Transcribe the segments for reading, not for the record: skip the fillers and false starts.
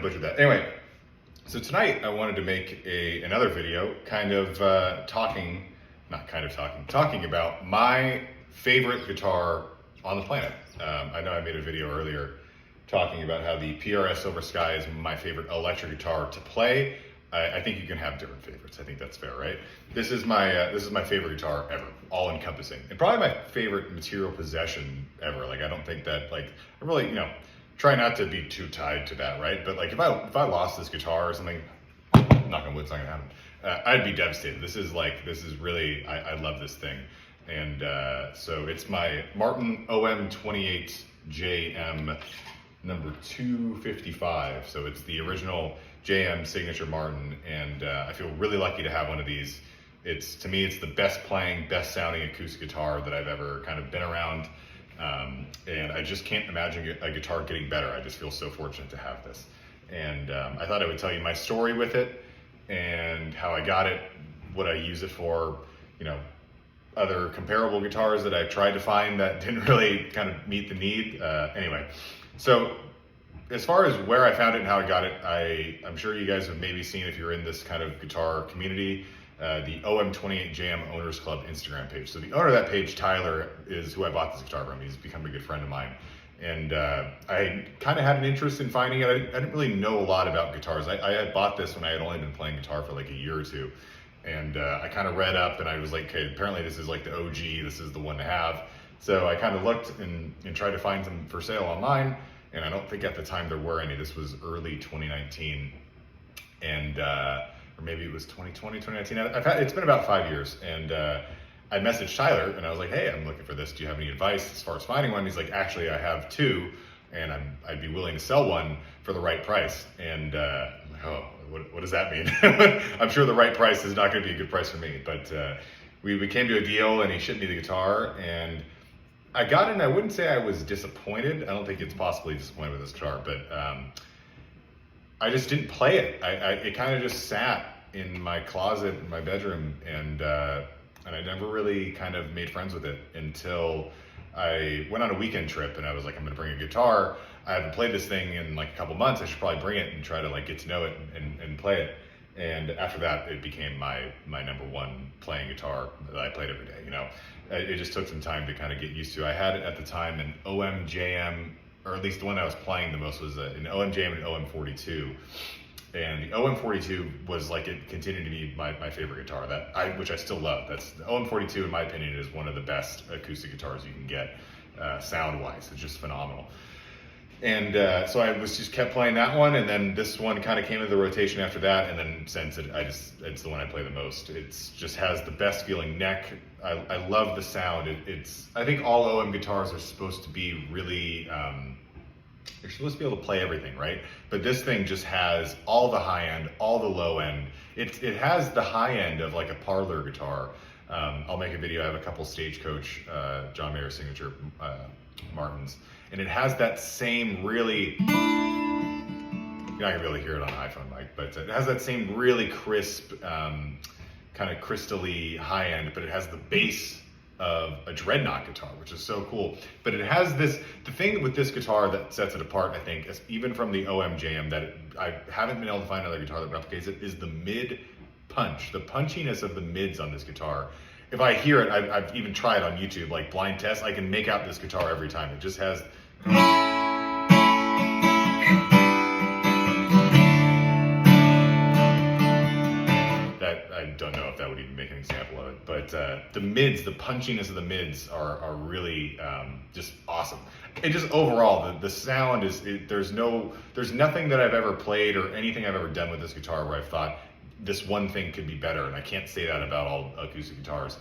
butchered that. Anyway, so tonight I wanted to make another video talking about my favorite guitar on the planet. I know I made a video earlier talking about how the PRS Silver Sky is my favorite electric guitar to play. I think you can have different favorites. I think that's fair, right? This is my favorite guitar ever, all encompassing, and probably my favorite material possession ever. Like, I don't think that, like, I really, try not to be too tied to that, right? But like, if I lost this guitar or something, knock on wood, it's not gonna happen. I'd be devastated. This is really, I love this thing, and so it's my Martin OM28-JM number 255. So it's the original JM signature Martin, and I feel really lucky to have one of these. To me, it's the best playing, best sounding acoustic guitar that I've ever kind of been around, and I just can't imagine a guitar getting better. I just feel so fortunate to have this, and I thought I would tell you my story with it and how I got it, what I use it for, other comparable guitars that I've tried to find that didn't really kind of meet the need. Anyway, so as far as where I found it and how I got it, I'm sure you guys have maybe seen, if you're in this kind of guitar community, the OM28-JM Owners Club Instagram page. So the owner of that page, Tyler, is who I bought this guitar from. He's become a good friend of mine. And I kind of had an interest in finding it. I didn't really know a lot about guitars. I had bought this when I had only been playing guitar for like a year or two. And I kind of read up and I was like, okay, apparently this is like the OG, this is the one to have. So I kind of looked and tried to find some for sale online. And I don't think at the time there were any. This was early 2019, and or maybe it was 2020, 2019. It's been about 5 years, and I messaged Tyler, and I was like, hey, I'm looking for this. Do you have any advice as far as finding one? He's like, actually, I have two, and I'd be willing to sell one for the right price. And I'm like, oh, what does that mean? I'm sure the right price is not going to be a good price for me, but we came to a deal, and he shipped me the guitar, and I got it, and I wouldn't say I was disappointed. I don't think it's possibly disappointed with this guitar, but I just didn't play it. It kind of just sat in my closet in my bedroom, and I never really kind of made friends with it until I went on a weekend trip, and I was like, I'm gonna bring a guitar. I haven't played this thing in like a couple months. I should probably bring it and try to like get to know it and play it. And after that, it became my number one playing guitar that I played every day. It just took some time to kind of get used to. I had it at the time an OM-JM, or at least the one I was playing the most was an OM-JM and an OM42. And the OM42 was like, it continued to be my favorite guitar, which I still love. The OM42, in my opinion, is one of the best acoustic guitars you can get, sound-wise. It's just phenomenal. And so I just kept playing that one, and then this one kind of came into the rotation after that, and then since it's the one I play the most. It's just has the best feeling neck. I love the sound. I think all OM guitars are supposed to be really, you're supposed to be able to play everything, right? But this thing just has all the high end, all the low end. It has the high end of like a parlor guitar. I'll make a video. I have a couple Stagecoach John Mayer signature Martins, and it has that same really, you're not gonna be able to hear it on an iPhone mic, but it has that same really crisp, kind of crystally high end, but it has the bass of a dreadnought guitar, which is so cool. But it has the thing with this guitar that sets it apart, I think, is even from the OM-JM, that I haven't been able to find another guitar that replicates it, is the mid punch, the punchiness of the mids on this guitar. If I hear it, I've even tried on YouTube, like blind test, I can make out this guitar every time. It just has, I don't know if that would even make an example of it, but the mids, the punchiness of the mids are really just awesome. And just overall, the sound is, there's nothing that I've ever played or anything I've ever done with this guitar where I've thought this one thing could be better, and I can't say that about all acoustic guitars.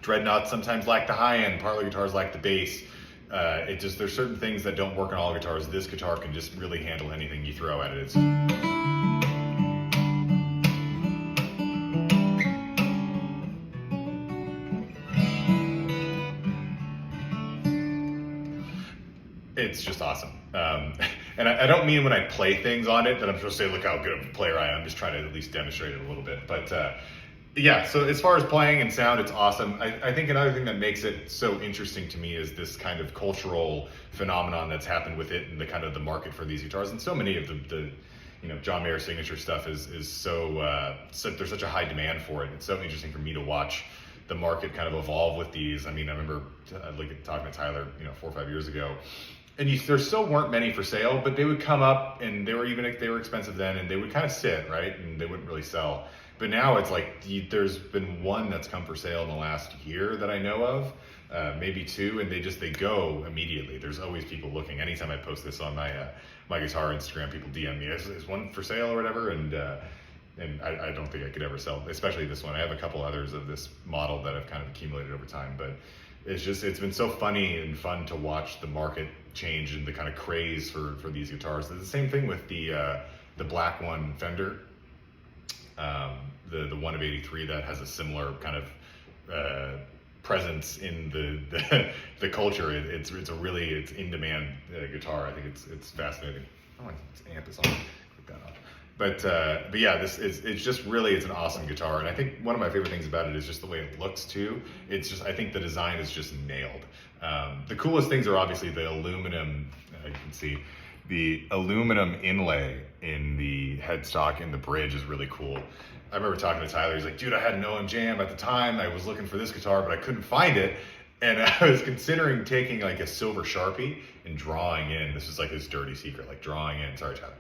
Dreadnoughts sometimes lack the high end, parlor guitars lack the bass. There's certain things that don't work on all guitars. This guitar can just really handle anything you throw at it. It's just awesome. And I don't mean when I play things on it that I'm supposed to say, look how good of a player I am. I'm just trying to at least demonstrate it a little bit. But Yeah, so as far as playing and sound, it's awesome. I think another thing that makes it so interesting to me is this kind of cultural phenomenon that's happened with it and the kind of the market for these guitars. And so many of the John Mayer signature stuff is so there's such a high demand for it. It's so interesting for me to watch the market kind of evolve with these. I mean, I remember talking to Tyler, 4 or 5 years ago, and there still weren't many for sale, but they would come up, and they were expensive then, and they would kind of sit, right, and they wouldn't really sell. But now it's like there's been one that's come for sale in the last year that I know of, maybe two, and they go immediately. There's always people looking. Anytime I post this on my my guitar Instagram, people DM me, is one for sale or whatever, and I don't think I could ever sell, especially this one. I have a couple others of this model that I've kind of accumulated over time, but it's been so funny and fun to watch the market change and the kind of craze for these guitars. It's the same thing with the Black One Fender. The one of '83 that has a similar kind of presence in the culture. It's in demand guitar. I think it's fascinating. Oh, this amp is on. Click that off. But yeah, it's just really, it's an awesome guitar, and I think one of my favorite things about it is just the way it looks too. I think the design is just nailed. The coolest things are obviously the aluminum. You can see the aluminum inlay in the headstock and the bridge is really cool. I remember talking to Tyler, he's like, dude, I had an OM28-JM at the time. I was looking for this guitar, but I couldn't find it. And I was considering taking like a silver Sharpie and drawing in, this is like his dirty secret, like drawing in, sorry Tyler,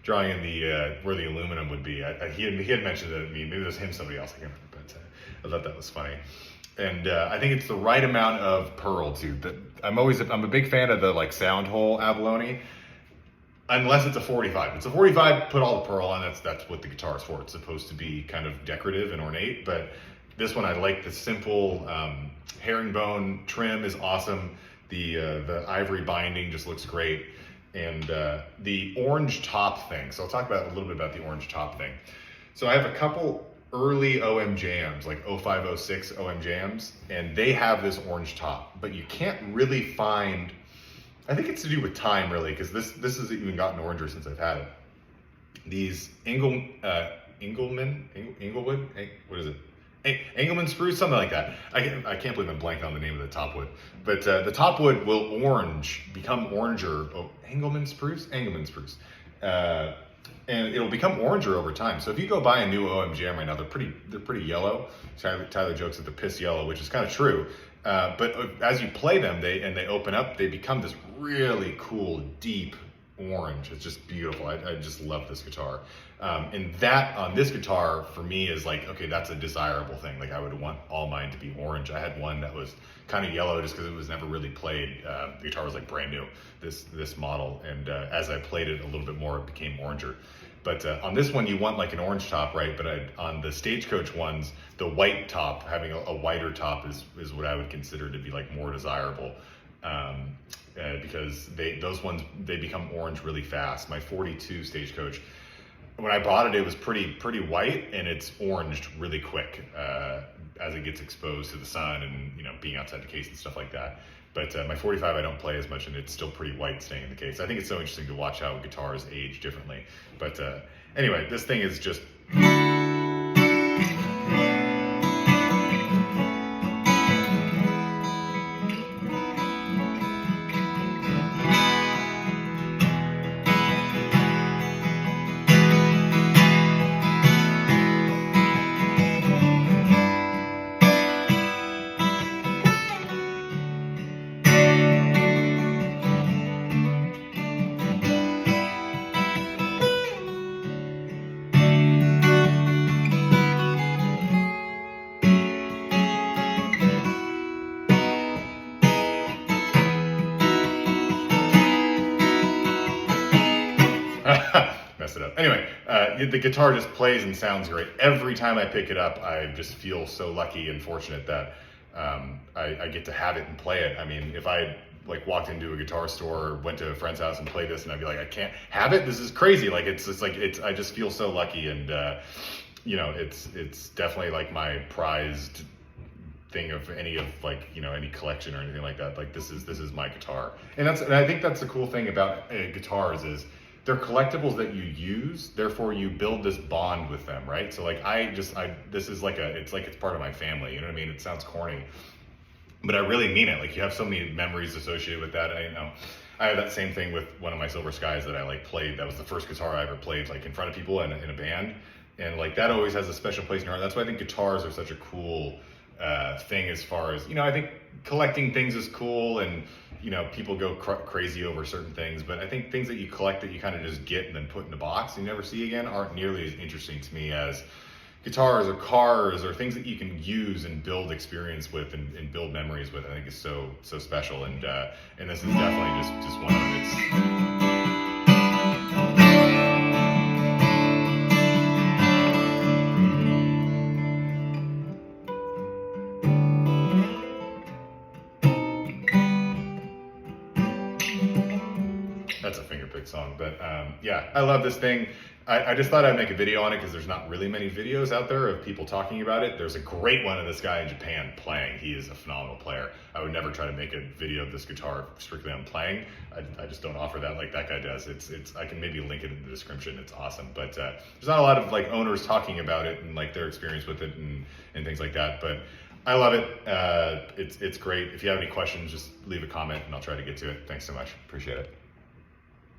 drawing in the, where the aluminum would be. He had mentioned it to me, maybe it was him, somebody else, I can't remember, but I thought that was funny. And I think it's the right amount of pearl too. I'm a big fan of the like sound hole abalone. Unless it's a 45. If it's a 45, put all the pearl on. That's what the guitar is for. It's supposed to be kind of decorative and ornate, but this one I like the simple herringbone trim is awesome. The ivory binding just looks great, and the orange top thing. So I'll talk about a little bit about the orange top thing. So I have a couple early OM.JMs, like 05, 06 OM.JMs, and they have this orange top, but you can't really find. I think it's to do with time, really, because this has even gotten oranger since I've had it. These Englewood, what is it? Engelmann spruce, something like that. I can't believe I'm blanking on the name of the top wood. But the top wood will become oranger. Oh, Engelmann spruce? And it'll become oranger over time. So if you go buy a new OM.JM right now, they're pretty yellow. Tyler jokes that they're piss yellow, which is kind of true. But as you play them, they open up, they become this really cool, deep orange. It's just beautiful. I just love this guitar. And that on this guitar for me is like, okay, that's a desirable thing. Like I would want all mine to be orange. I had one that was kind of yellow just because it was never really played. The guitar was like brand new, this model. And as I played it a little bit more, it became oranger. But on this one, you want like an orange top, right? But on the Stagecoach ones, the white top, having a whiter top is what I would consider to be like more desirable. Because those ones, they become orange really fast. My 42 Stagecoach, when I bought it, it was pretty white, and it's oranged really quick as it gets exposed to the sun and being outside the case and stuff like that. But my 45 I don't play as much, and it's still pretty white staying in the case. I think it's so interesting to watch how guitars age differently. But anyway, this thing is just... Mess it up. Anyway, the guitar just plays and sounds great. Every time I pick it up, I just feel so lucky and fortunate that I get to have it and play it. I mean, if I like walked into a guitar store or went to a friend's house and played this, and I'd be like, I can't have it. This is crazy. Like I just feel so lucky, and it's definitely like my prized thing of any collection or anything like that. Like this is my guitar, and I think that's the cool thing about guitars is they're collectibles that you use, therefore you build this bond with them, right? So like this is like it's part of my family, you know what I mean? It sounds corny, but I really mean it. Like, you have so many memories associated with that. I have that same thing with one of my Silver Skies that I like played. That was the first guitar I ever played like in front of people in a band. And like that always has a special place in your heart. That's why I think guitars are such a cool thing, as far as, I think collecting things is cool, and people go crazy over certain things, but I think things that you collect that you kind of just get and then put in a box and you never see again aren't nearly as interesting to me as guitars or cars or things that you can use and build experience with and build memories with. I think is so special, and this is definitely just one of its. That's a fingerpick song, but yeah, I love this thing. I just thought I'd make a video on it because there's not really many videos out there of people talking about it. There's a great one of this guy in Japan playing. He is a phenomenal player. I would never try to make a video of this guitar strictly on playing. I just don't offer that like that guy does. I can maybe link it in the description. It's awesome, but there's not a lot of like owners talking about it and like their experience with it and things like that. But I love it. It's great. If you have any questions, just leave a comment and I'll try to get to it. Thanks so much. Appreciate it.